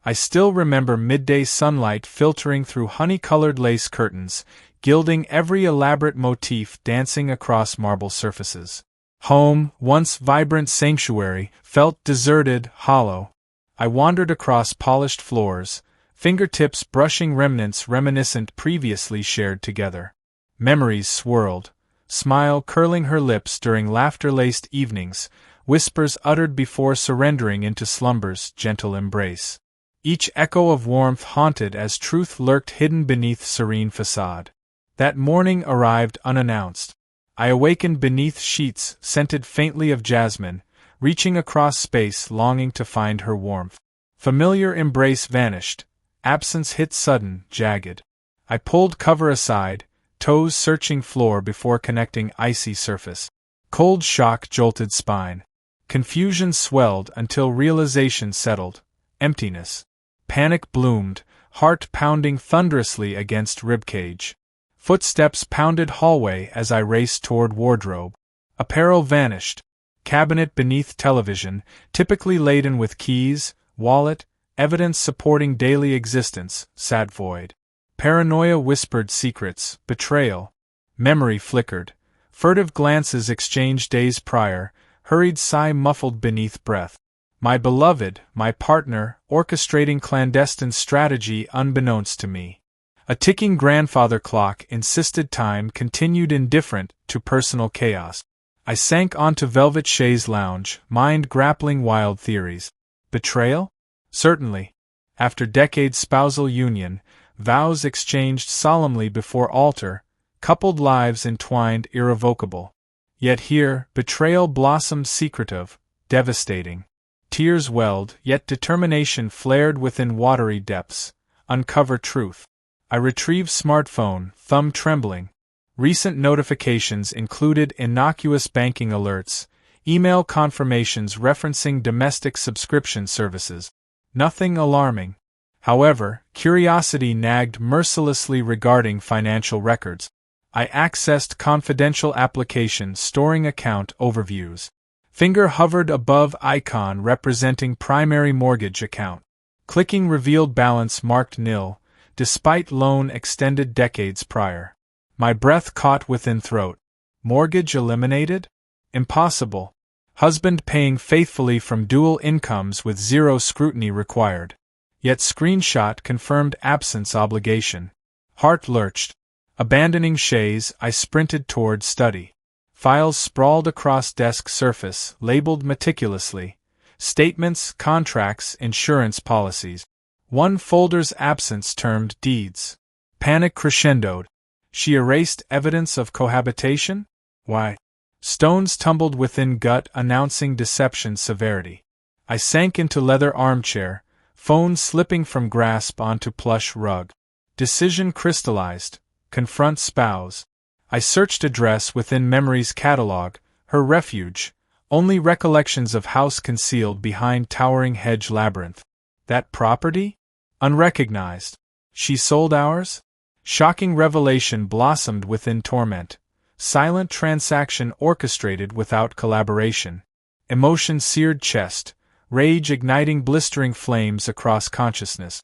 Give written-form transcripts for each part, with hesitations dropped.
I still remember midday sunlight filtering through honey-colored lace curtains, gilding every elaborate motif dancing across marble surfaces. Home, once vibrant sanctuary, felt deserted, hollow. I wandered across polished floors, fingertips brushing remnants reminiscent previously shared together. Memories swirled, smile curling her lips during laughter-laced evenings, whispers uttered before surrendering into slumber's gentle embrace. Each echo of warmth haunted as truth lurked hidden beneath serene facade. That morning arrived unannounced. I awakened beneath sheets scented faintly of jasmine, reaching across space longing to find her warmth. Familiar embrace vanished, absence hit sudden, jagged. I pulled cover aside, toes searching floor before connecting icy surface. Cold shock jolted spine. Confusion swelled until realization settled. Emptiness. Panic bloomed, heart pounding thunderously against ribcage. Footsteps pounded hallway as I raced toward wardrobe. Apparel vanished. Cabinet beneath television, typically laden with keys, wallet, evidence supporting daily existence, sat void. Paranoia whispered secrets, betrayal. Memory flickered. Furtive glances exchanged days prior, hurried sigh muffled beneath breath. My beloved, my partner, orchestrating clandestine strategy unbeknownst to me. A ticking grandfather clock insisted time continued indifferent to personal chaos. I sank onto velvet chaise lounge, mind grappling wild theories. Betrayal? Certainly. After decades' spousal union, vows exchanged solemnly before altar, coupled lives entwined irrevocable. Yet here, betrayal blossomed secretive, devastating. Tears welled, yet determination flared within watery depths. Uncover truth. I retrieved smartphone, thumb trembling. Recent notifications included innocuous banking alerts, email confirmations referencing domestic subscription services. Nothing alarming. However, curiosity nagged mercilessly regarding financial records. I accessed confidential application storing account overviews. Finger hovered above icon representing primary mortgage account. Clicking revealed balance marked nil, despite loan extended decades prior. My breath caught within throat. Mortgage eliminated? Impossible. Husband paying faithfully from dual incomes with zero scrutiny required. Yet screenshot confirmed absence obligation. Heart lurched. Abandoning chaise, I sprinted toward study. Files sprawled across desk surface, labeled meticulously. Statements, contracts, insurance policies. One folder's absence termed deeds. Panic crescendoed. She erased evidence of cohabitation? Why? Stones tumbled within gut announcing deception severity. I sank into leather armchair, phone slipping from grasp onto plush rug. Decision crystallized. Confront spouse. I searched address within memory's catalog, her refuge, only recollections of house concealed behind towering hedge labyrinth. That property? Unrecognized. She sold ours? Shocking revelation blossomed within torment. Silent transaction orchestrated without collaboration. Emotion seared chest, rage igniting blistering flames across consciousness.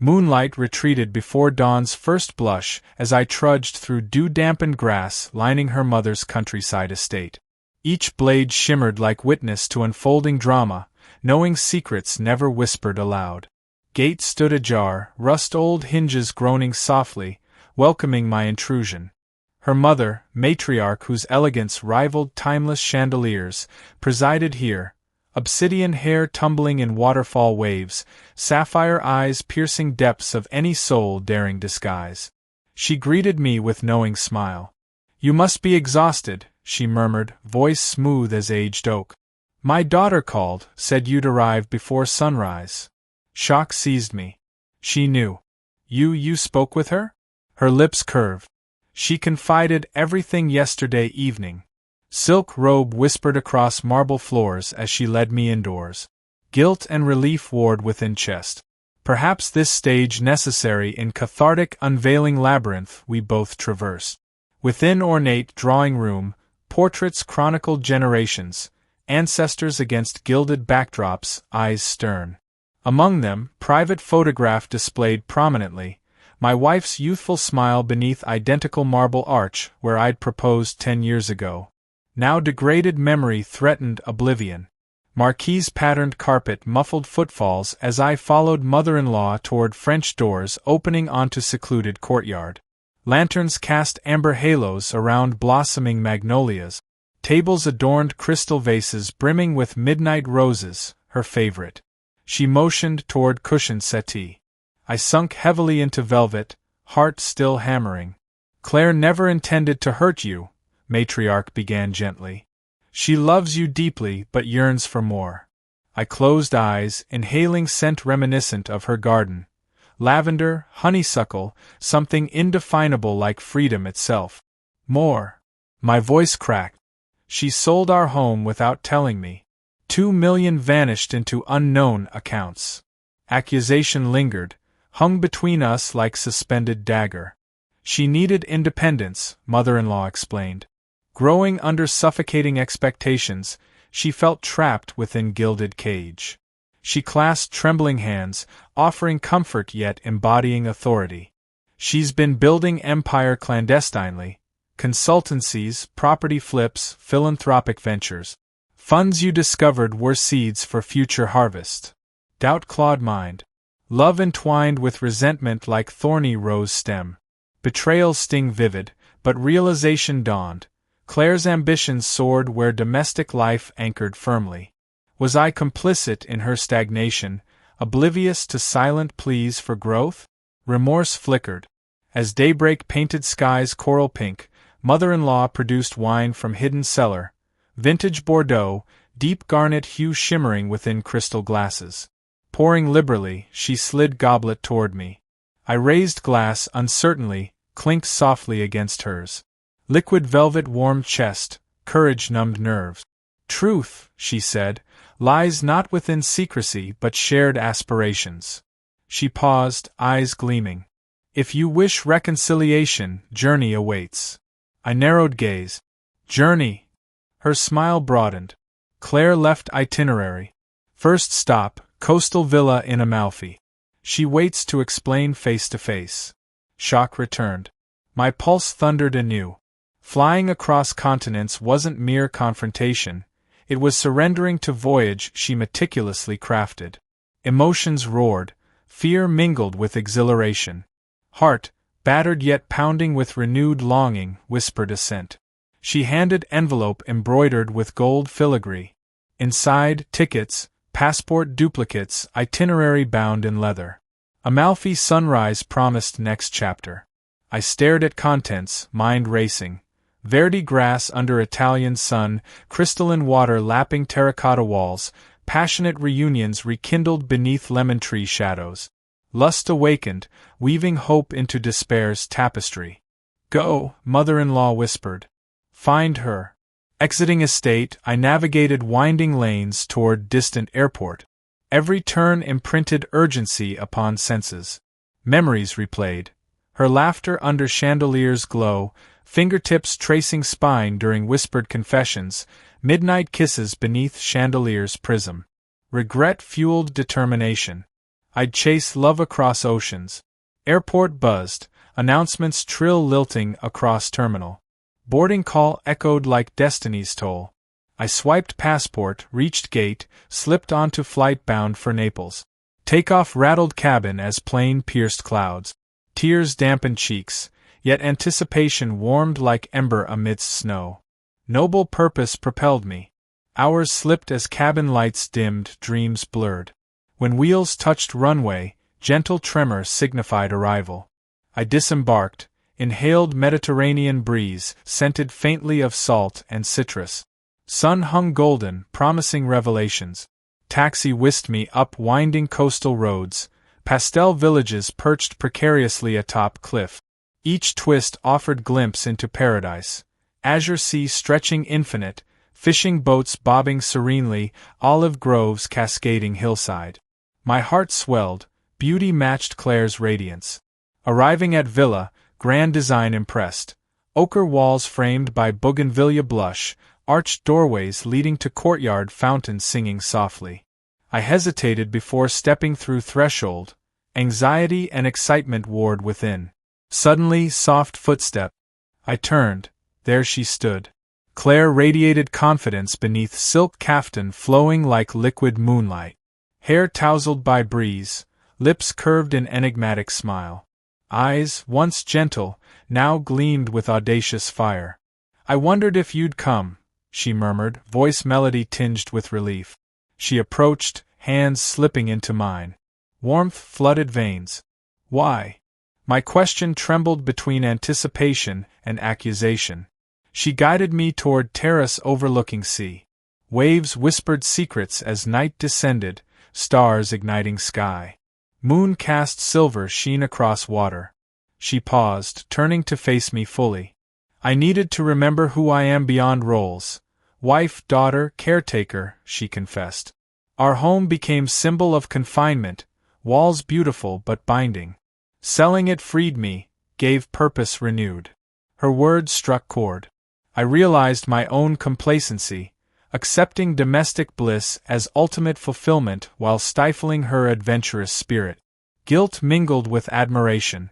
Moonlight retreated before dawn's first blush as I trudged through dew-dampened grass lining her mother's countryside estate. Each blade shimmered like witness to unfolding drama, knowing secrets never whispered aloud. Gate stood ajar, rust-old hinges groaning softly, welcoming my intrusion. Her mother, matriarch whose elegance rivaled timeless chandeliers, presided here, obsidian hair tumbling in waterfall waves, sapphire eyes piercing depths of any soul daring disguise. She greeted me with knowing smile. "You must be exhausted," she murmured, voice smooth as aged oak. "My daughter called, said you'd arrive before sunrise." Shock seized me. She knew. You spoke with her?" Her lips curved. She confided everything yesterday evening. Silk robe whispered across marble floors as she led me indoors. Guilt and relief warred within chest. Perhaps this stage necessary in cathartic unveiling labyrinth we both traversed. Within ornate drawing room, portraits chronicled generations, ancestors against gilded backdrops, eyes stern. Among them, private photograph displayed prominently, my wife's youthful smile beneath identical marble arch where I'd proposed 10 years ago. Now degraded memory threatened oblivion. Marquise-patterned carpet muffled footfalls as I followed mother-in-law toward French doors opening onto secluded courtyard. Lanterns cast amber halos around blossoming magnolias. Tables adorned crystal vases brimming with midnight roses, her favorite. She motioned toward cushioned settee. I sunk heavily into velvet, heart still hammering. Claire never intended to hurt you, matriarch began gently. She loves you deeply but yearns for more. I closed eyes, inhaling scent reminiscent of her garden. Lavender, honeysuckle, something indefinable like freedom itself. More. My voice cracked. She sold our home without telling me. 2 million vanished into unknown accounts. Accusation lingered, hung between us like suspended dagger. She needed independence, mother-in-law explained. Growing under suffocating expectations, she felt trapped within gilded cage. She clasped trembling hands, offering comfort yet embodying authority. She's been building empire clandestinely. Consultancies, property flips, philanthropic ventures. Funds you discovered were seeds for future harvest. Doubt clawed mind. Love entwined with resentment like thorny rose stem. Betrayal sting vivid, but realization dawned. Claire's ambitions soared where domestic life anchored firmly. Was I complicit in her stagnation, oblivious to silent pleas for growth? Remorse flickered. As daybreak painted skies coral pink, mother-in-law produced wine from hidden cellar, vintage Bordeaux, deep garnet hue shimmering within crystal glasses. Pouring liberally, she slid goblet toward me. I raised glass uncertainly, clinked softly against hers. Liquid velvet warmed chest, courage numbed nerves. Truth, she said, lies not within secrecy but shared aspirations. She paused, eyes gleaming. If you wish reconciliation, journey awaits. I narrowed gaze. Journey. Her smile broadened. Claire left itinerary. First stop, coastal villa in Amalfi. She waits to explain face to face. Shock returned. My pulse thundered anew. Flying across continents wasn't mere confrontation, it was surrendering to voyage she meticulously crafted. Emotions roared, fear mingled with exhilaration. Heart, battered yet pounding with renewed longing, whispered assent. She handed envelope embroidered with gold filigree. Inside, tickets, passport duplicates, itinerary bound in leather. Amalfi sunrise promised next chapter. I stared at contents, mind racing. Verdi grass under Italian sun, crystalline water lapping terracotta walls, passionate reunions rekindled beneath lemon tree shadows. Lust awakened, weaving hope into despair's tapestry. Go, mother-in-law whispered. Find her. Exiting estate, I navigated winding lanes toward distant airport. Every turn imprinted urgency upon senses. Memories replayed. Her laughter under chandelier's glow, fingertips tracing spine during whispered confessions, midnight kisses beneath chandelier's prism. Regret fueled determination. I'd chase love across oceans. Airport buzzed, announcements trill lilting across terminal. Boarding call echoed like destiny's toll. I swiped passport, reached gate, slipped onto flight bound for Naples. Takeoff rattled cabin as plane pierced clouds. Tears dampened cheeks, yet anticipation warmed like ember amidst snow. Noble purpose propelled me. Hours slipped as cabin lights dimmed, dreams blurred. When wheels touched runway, gentle tremor signified arrival. I disembarked, inhaled Mediterranean breeze, scented faintly of salt and citrus. Sun hung golden, promising revelations. Taxi whisked me up winding coastal roads, pastel villages perched precariously atop cliff. Each twist offered glimpse into paradise. Azure sea stretching infinite, fishing boats bobbing serenely, olive groves cascading hillside. My heart swelled, beauty matched Claire's radiance. Arriving at villa, grand design impressed. Ochre walls framed by bougainvillea blush, arched doorways leading to courtyard fountains singing softly. I hesitated before stepping through threshold. Anxiety and excitement warred within. Suddenly, soft footstep. I turned. There she stood. Claire radiated confidence beneath silk kaftan flowing like liquid moonlight. Hair tousled by breeze, lips curved in enigmatic smile. Eyes, once gentle, now gleamed with audacious fire. "I wondered if you'd come," she murmured, voice melody tinged with relief. She approached, hands slipping into mine. Warmth flooded veins. "Why?" My question trembled between anticipation and accusation. She guided me toward terrace overlooking sea. Waves whispered secrets as night descended, stars igniting sky. Moon cast silver sheen across water. She paused, turning to face me fully. "I needed to remember who I am beyond roles. Wife, daughter, caretaker," she confessed. Our home became symbol of confinement, walls beautiful but binding. Selling it freed me, gave purpose renewed. Her words struck chord. I realized my own complacency, accepting domestic bliss as ultimate fulfillment while stifling her adventurous spirit. Guilt mingled with admiration.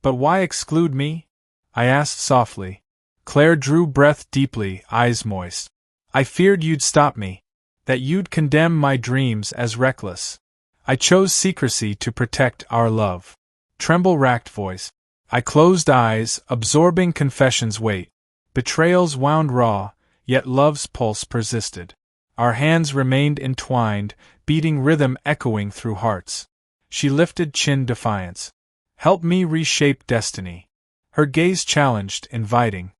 "But why exclude me?" I asked softly. Claire drew breath deeply, eyes moist. "I feared you'd stop me, that you'd condemn my dreams as reckless. I chose secrecy to protect our love." Tremble-racked voice. I closed eyes, absorbing confession's weight. Betrayals wound raw, yet love's pulse persisted. Our hands remained entwined, beating rhythm echoing through hearts. She lifted chin defiance. "Help me reshape destiny." Her gaze challenged, inviting.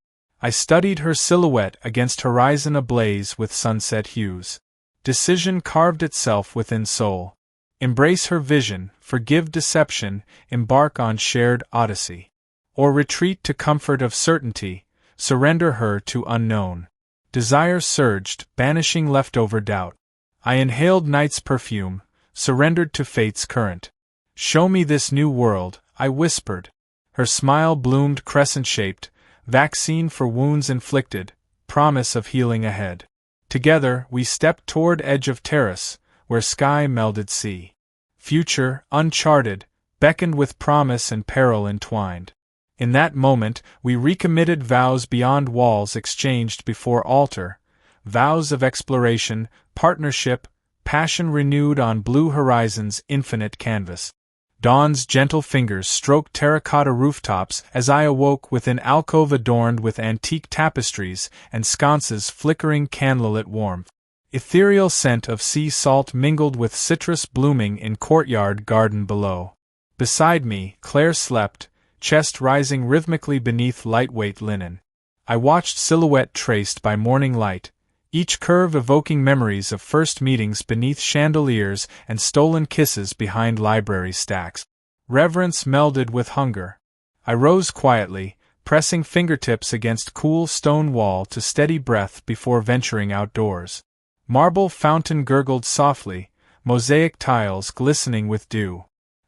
I studied her silhouette against horizon ablaze with sunset hues. Decision carved itself within soul. Embrace her vision, forgive deception, embark on shared odyssey. Or retreat to comfort of certainty, surrender her to unknown. Desire surged, banishing leftover doubt. I inhaled night's perfume, surrendered to fate's current. "Show me this new world," I whispered. Her smile bloomed crescent-shaped, vaccine for wounds inflicted, promise of healing ahead. Together, we stepped toward edge of terrace, where sky melded sea. Future, uncharted, beckoned with promise and peril entwined. In that moment, we recommitted vows beyond walls exchanged before altar, vows of exploration, partnership, passion renewed on blue horizon's infinite canvas. Dawn's gentle fingers stroked terracotta rooftops as I awoke with an alcove adorned with antique tapestries and sconces flickering candlelit warmth. Ethereal scent of sea salt mingled with citrus blooming in courtyard garden below. Beside me, Claire slept, chest rising rhythmically beneath lightweight linen. I watched silhouette traced by morning light, each curve evoking memories of first meetings beneath chandeliers and stolen kisses behind library stacks. Reverence melded with hunger. I rose quietly, pressing fingertips against cool stone wall to steady breath before venturing outdoors. Marble fountain gurgled softly, mosaic tiles glistening with dew.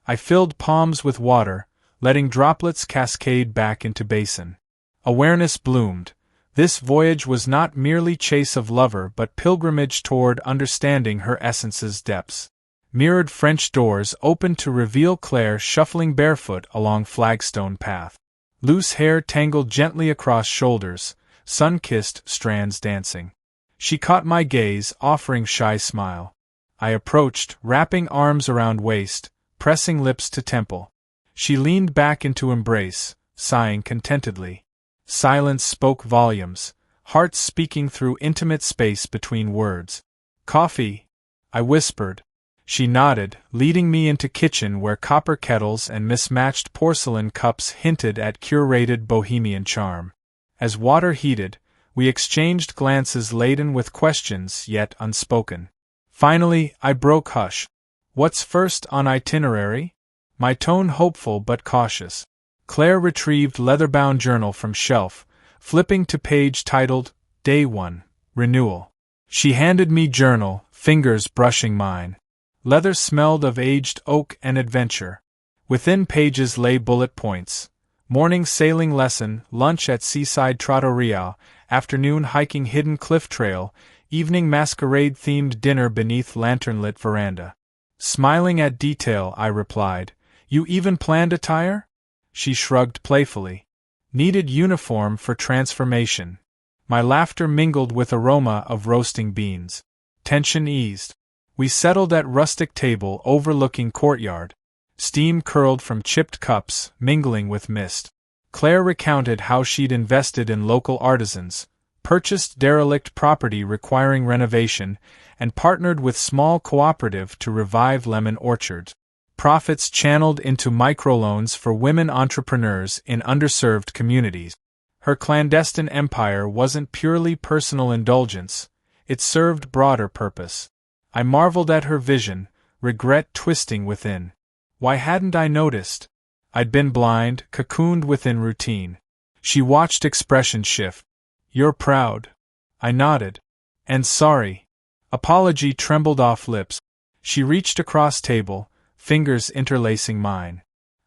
I filled palms with water, letting droplets cascade back into basin. Awareness bloomed. This voyage was not merely chase of lover but pilgrimage toward understanding her essence's depths. Mirrored French doors opened to reveal Claire shuffling barefoot along flagstone path. Loose hair tangled gently across shoulders, sun-kissed strands dancing. She caught my gaze, offering shy smile. I approached, wrapping arms around waist, pressing lips to temple. She leaned back into embrace, sighing contentedly. Silence spoke volumes, hearts speaking through intimate space between words. "Coffee?" I whispered. She nodded, leading me into kitchen where copper kettles and mismatched porcelain cups hinted at curated bohemian charm. As water heated, we exchanged glances laden with questions yet unspoken. Finally, I broke hush. "What's first on itinerary?" My tone hopeful but cautious. Claire retrieved leather-bound journal from shelf, flipping to page titled, Day 1, Renewal. She handed me journal, fingers brushing mine. Leather smelled of aged oak and adventure. Within pages lay bullet points. Morning sailing lesson, lunch at seaside trattoria, afternoon hiking hidden cliff trail, Evening masquerade-themed dinner beneath lantern-lit veranda. Smiling at detail, I replied, "You even planned attire?" She shrugged playfully. "Needed uniform for transformation." My laughter mingled with aroma of roasting beans. Tension eased. We settled at rustic table overlooking courtyard. Steam curled from chipped cups, mingling with mist. Claire recounted how she'd invested in local artisans, purchased derelict property requiring renovation, and partnered with small cooperative to revive lemon orchards. Profits channeled into microloans for women entrepreneurs in underserved communities. Her clandestine empire wasn't purely personal indulgence, it served broader purpose. I marveled at her vision, regret twisting within. Why hadn't I noticed? I'd been blind, cocooned within routine. She watched expression shift. "You're proud." I nodded. "And sorry." Apology trembled off lips. She reached across table, fingers interlacing mine.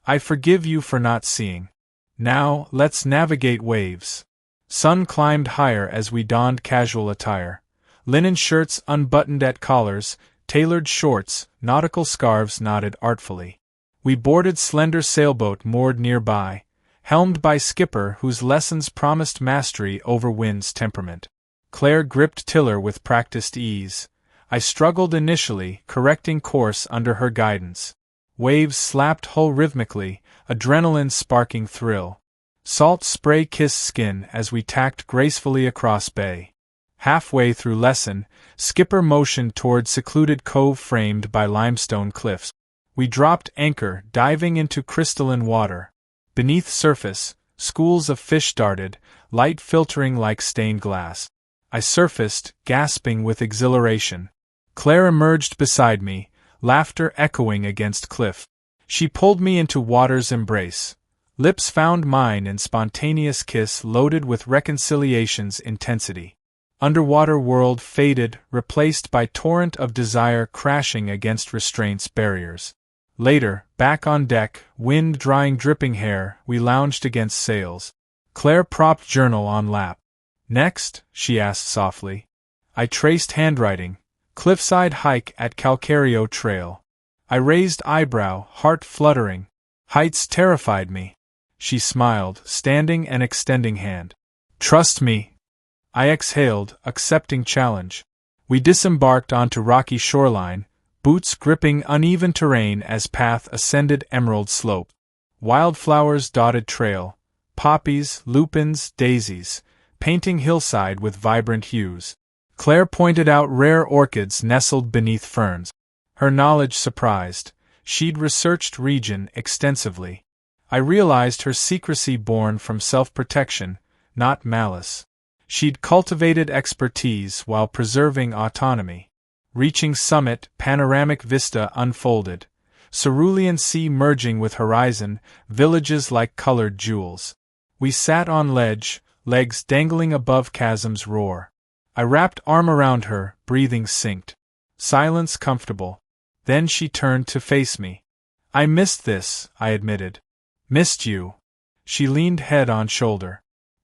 "I forgive you for not seeing. Now, let's navigate waves." Sun climbed higher as we donned casual attire. Linen shirts unbuttoned at collars, tailored shorts, nautical scarves knotted artfully. We boarded slender sailboat moored nearby, helmed by skipper whose lessons promised mastery over wind's temperament. Claire gripped tiller with practiced ease. I struggled initially, correcting course under her guidance. Waves slapped hull rhythmically, adrenaline sparking thrill. Salt spray kissed skin as we tacked gracefully across bay. Halfway through lesson, skipper motioned toward secluded cove framed by limestone cliffs. We dropped anchor, diving into crystalline water. Beneath surface, schools of fish darted, light filtering like stained glass. I surfaced, gasping with exhilaration. Claire emerged beside me, laughter echoing against cliff. She pulled me into water's embrace. Lips found mine in spontaneous kiss loaded with reconciliation's intensity. Underwater world faded, replaced by torrent of desire crashing against restraint's barriers. Later, back on deck, wind drying dripping hair, we lounged against sails. Claire propped journal on lap. "Next?" she asked softly. I traced handwriting. "Cliffside hike at Calcario Trail." I raised eyebrow, heart fluttering. Heights terrified me. She smiled, standing and extending hand. "Trust me." I exhaled, accepting challenge. We disembarked onto rocky shoreline, boots gripping uneven terrain as path ascended emerald slope. Wildflowers dotted trail, poppies, lupins, daisies, painting hillside with vibrant hues. Claire pointed out rare orchids nestled beneath ferns. Her knowledge surprised. She'd researched region extensively. I realized her secrecy born from self-protection, not malice. She'd cultivated expertise while preserving autonomy. Reaching summit, panoramic vista unfolded. Cerulean sea merging with horizon, villages like colored jewels. We sat on ledge, legs dangling above chasm's roar. I wrapped arm around her, breathing synced. Silence comfortable. Then she turned to face me. "I missed this," I admitted. "Missed you." She leaned head on shoulder.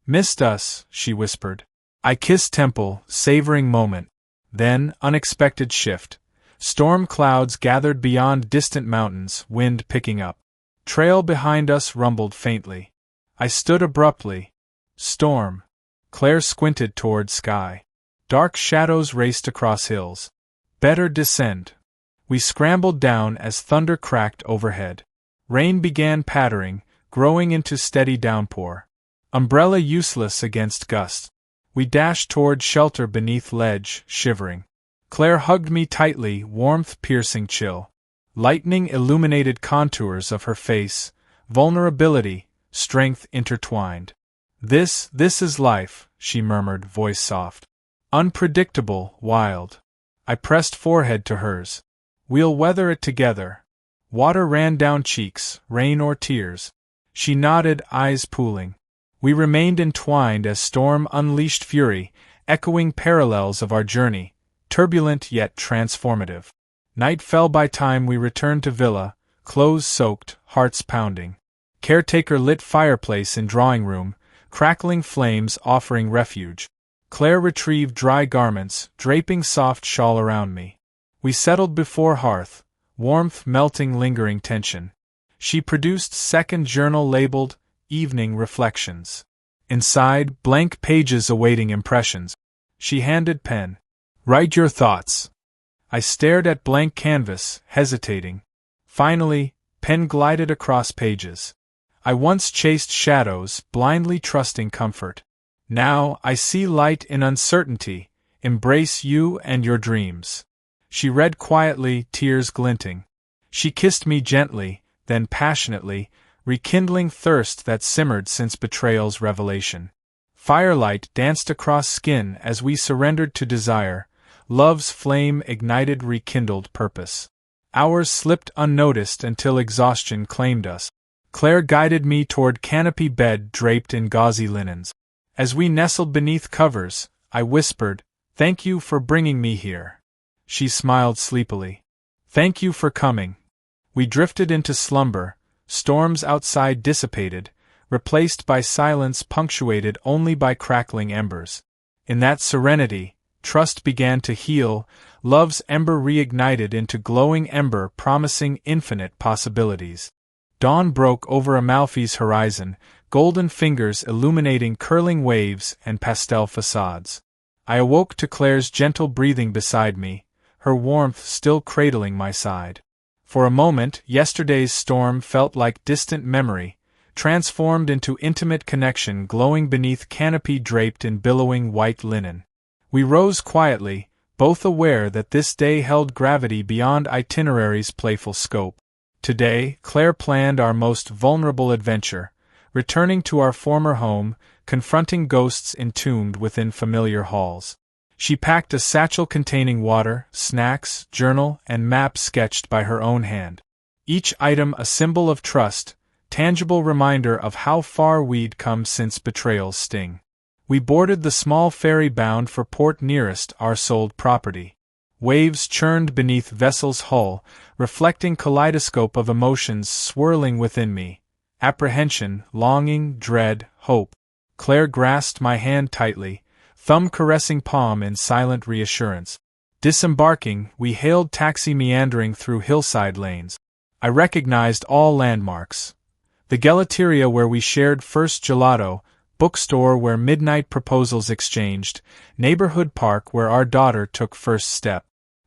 "Missed us," she whispered. I kissed temple, savoring moment. Then, unexpected shift. Storm clouds gathered beyond distant mountains, wind picking up. Trail behind us rumbled faintly. I stood abruptly. Storm. Claire squinted toward sky. Dark shadows raced across hills. Better descend. We scrambled down as thunder cracked overhead. Rain began pattering, growing into steady downpour. Umbrella useless against gusts. We dashed toward shelter beneath ledge, shivering. Claire hugged me tightly, warmth piercing chill. Lightning illuminated contours of her face, vulnerability, strength intertwined. This is life," she murmured, voice soft. "Unpredictable, wild." I pressed forehead to hers. "We'll weather it together." Water ran down cheeks, rain or tears. She nodded, eyes pooling. We remained entwined as storm unleashed fury, echoing parallels of our journey, turbulent yet transformative. Night fell by time we returned to villa, clothes soaked, hearts pounding. Caretaker lit fireplace in drawing room, crackling flames offering refuge. Claire retrieved dry garments, draping soft shawl around me. We settled before hearth, warmth melting lingering tension. She produced second journal labeled Evening Reflections. Inside, blank pages awaiting impressions. She handed pen. Write your thoughts. I stared at blank canvas, hesitating. Finally, pen glided across pages. I once chased shadows, blindly trusting comfort. Now I see light in uncertainty, embrace you and your dreams. She read quietly, tears glinting. She kissed me gently, then passionately, rekindling thirst that simmered since betrayal's revelation. Firelight danced across skin as we surrendered to desire, love's flame ignited rekindled purpose. Hours slipped unnoticed until exhaustion claimed us. Claire guided me toward canopy bed draped in gauzy linens. As we nestled beneath covers, I whispered, "Thank you for bringing me here." She smiled sleepily. "Thank you for coming." We drifted into slumber, storms outside dissipated, replaced by silence punctuated only by crackling embers. In that serenity, trust began to heal, love's ember reignited into glowing ember promising infinite possibilities. Dawn broke over Amalfi's horizon, golden fingers illuminating curling waves and pastel facades. I awoke to Claire's gentle breathing beside me, her warmth still cradling my side. For a moment, yesterday's storm felt like distant memory, transformed into intimate connection glowing beneath canopy draped in billowing white linen. We rose quietly, both aware that this day held gravity beyond itinerary's playful scope. Today, Claire planned our most vulnerable adventure, returning to our former home, confronting ghosts entombed within familiar halls. She packed a satchel containing water, snacks, journal, and map sketched by her own hand. Each item a symbol of trust, tangible reminder of how far we'd come since betrayal's sting. We boarded the small ferry bound for port nearest our sold property. Waves churned beneath vessel's hull, reflecting kaleidoscope of emotions swirling within me. Apprehension, longing, dread, hope. Claire grasped my hand tightly, thumb caressing palm in silent reassurance. Disembarking, we hailed taxi meandering through hillside lanes. I recognized all landmarks. The Gelateria where we shared first gelato, bookstore where midnight proposals exchanged, neighborhood park where our daughter took first step.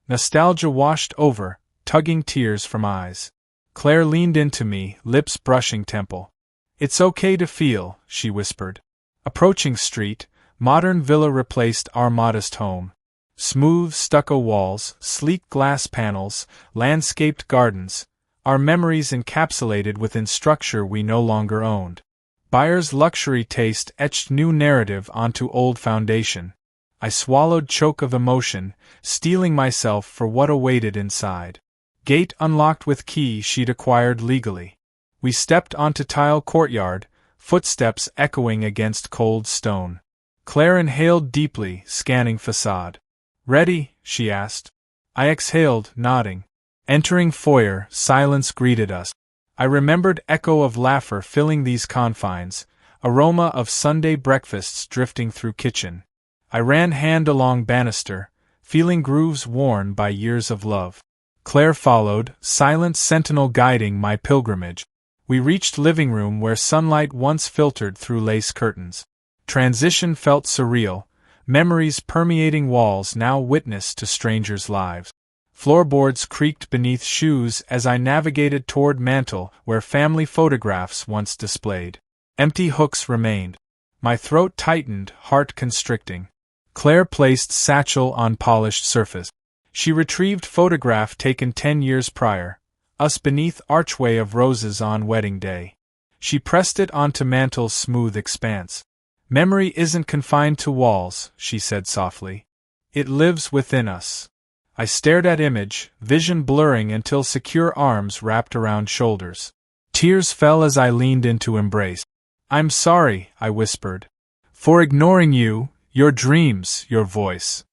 Nostalgia washed over, tugging tears from eyes. Claire leaned into me, lips brushing temple. "It's okay to feel," she whispered. Approaching street, modern villa replaced our modest home. Smooth stucco walls, sleek glass panels, landscaped gardens, our memories encapsulated within structure we no longer owned. Buyer's luxury taste etched new narrative onto old foundation. I swallowed choke of emotion, steeling myself for what awaited inside. Gate unlocked with key she'd acquired legally. We stepped onto tile courtyard, footsteps echoing against cold stone. Claire inhaled deeply, scanning facade. "Ready?" she asked. I exhaled, nodding. Entering foyer, silence greeted us. I remembered echo of laughter filling these confines, aroma of Sunday breakfasts drifting through kitchen. I ran hand along banister, feeling grooves worn by years of love. Claire followed, silent sentinel guiding my pilgrimage. We reached living room where sunlight once filtered through lace curtains. Transition felt surreal, memories permeating walls now witness to strangers' lives. Floorboards creaked beneath shoes as I navigated toward mantel where family photographs once displayed. Empty hooks remained. My throat tightened, heart constricting. Claire placed satchel on polished surface. She retrieved photograph taken 10 years prior, us beneath archway of roses on wedding day. She pressed it onto mantel's smooth expanse. "Memory isn't confined to walls," she said softly. "It lives within us." I stared at image, vision blurring until secure arms wrapped around shoulders. Tears fell as I leaned into embrace. "I'm sorry," I whispered. "For ignoring you, your dreams, your voice."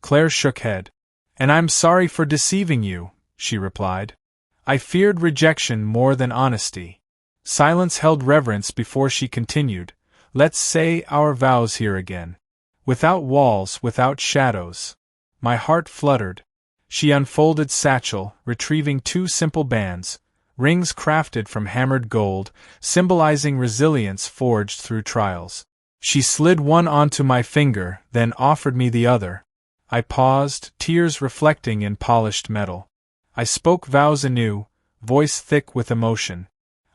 Claire shook head. "And I'm sorry for deceiving you," she replied. I feared rejection more than honesty. Silence held reverence before she continued, "Let's say our vows here again. Without walls, without shadows. My heart fluttered. She unfolded satchel, retrieving 2 simple bands, rings crafted from hammered gold, symbolizing resilience forged through trials. She slid one onto my finger, then offered me the other. I paused, tears reflecting in polished metal. I spoke vows anew, voice thick with emotion.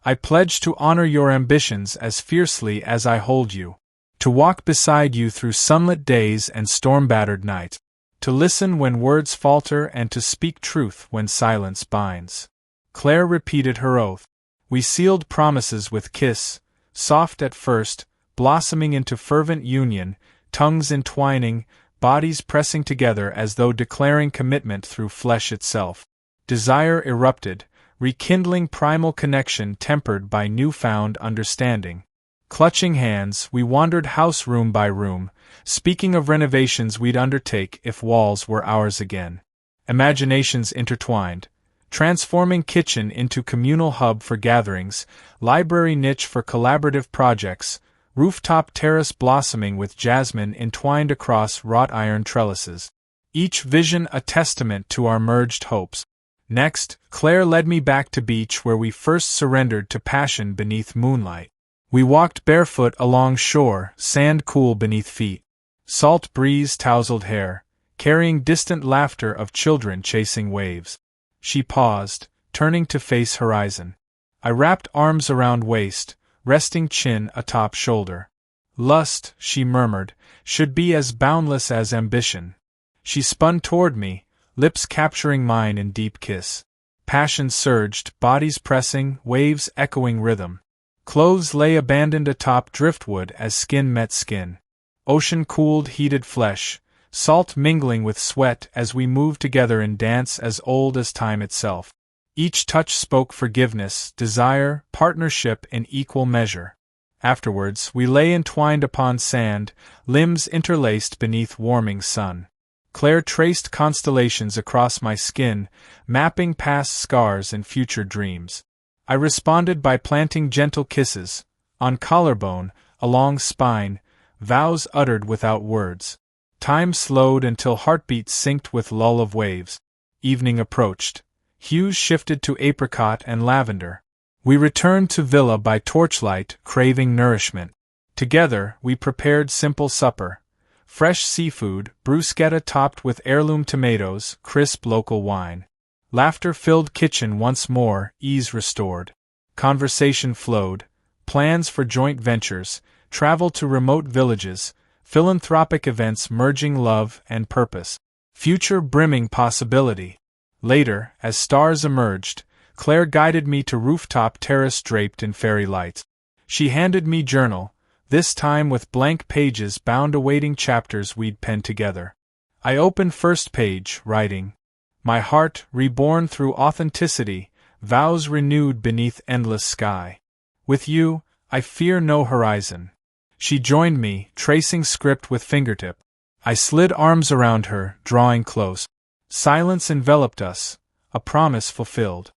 I pledge to honor your ambitions as fiercely as I hold you. To walk beside you through sunlit days and storm-battered nights. To listen when words falter and to speak truth when silence binds. Claire repeated her oath. We sealed promises with kiss, soft at first, blossoming into fervent union, tongues entwining, bodies pressing together as though declaring commitment through flesh itself. Desire erupted, rekindling primal connection tempered by newfound understanding. Clutching hands, we wandered house room by room, speaking of renovations we'd undertake if walls were ours again. Imaginations intertwined, transforming kitchen into communal hub for gatherings, library niche for collaborative projects, rooftop terrace blossoming with jasmine entwined across wrought iron trellises. Each vision a testament to our merged hopes. Next, Claire led me back to beach where we first surrendered to passion beneath moonlight. We walked barefoot along shore, sand cool beneath feet. Salt breeze tousled hair, carrying distant laughter of children chasing waves. She paused, turning to face horizon. I wrapped arms around waist, resting chin atop shoulder. Lust, she murmured, should be as boundless as ambition. She spun toward me, lips capturing mine in deep kiss. Passion surged, bodies pressing, waves echoing rhythm. Clothes lay abandoned atop driftwood as skin met skin. Ocean cooled heated flesh, salt mingling with sweat as we moved together in dance as old as time itself. Each touch spoke forgiveness, desire, partnership in equal measure. Afterwards, we lay entwined upon sand, limbs interlaced beneath warming sun. Claire traced constellations across my skin, mapping past scars and future dreams. I responded by planting gentle kisses, on collarbone, along spine, vows uttered without words. Time slowed until heartbeats synced with lull of waves. Evening approached. Hues shifted to apricot and lavender. We returned to villa by torchlight, craving nourishment. Together, we prepared simple supper. Fresh seafood, bruschetta topped with heirloom tomatoes, crisp local wine. Laughter filled kitchen once more, ease restored. Conversation flowed, plans for joint ventures, travel to remote villages, philanthropic events merging love and purpose. Future brimming possibility. Later, as stars emerged, Claire guided me to rooftop terrace draped in fairy lights. She handed me journal, this time with blank pages bound awaiting chapters we'd penned together. I opened first page, writing. My heart, reborn through authenticity, vows renewed beneath endless sky. With you, I fear no horizon. She joined me, tracing script with fingertip. I slid arms around her, drawing close. Silence enveloped us, a promise fulfilled.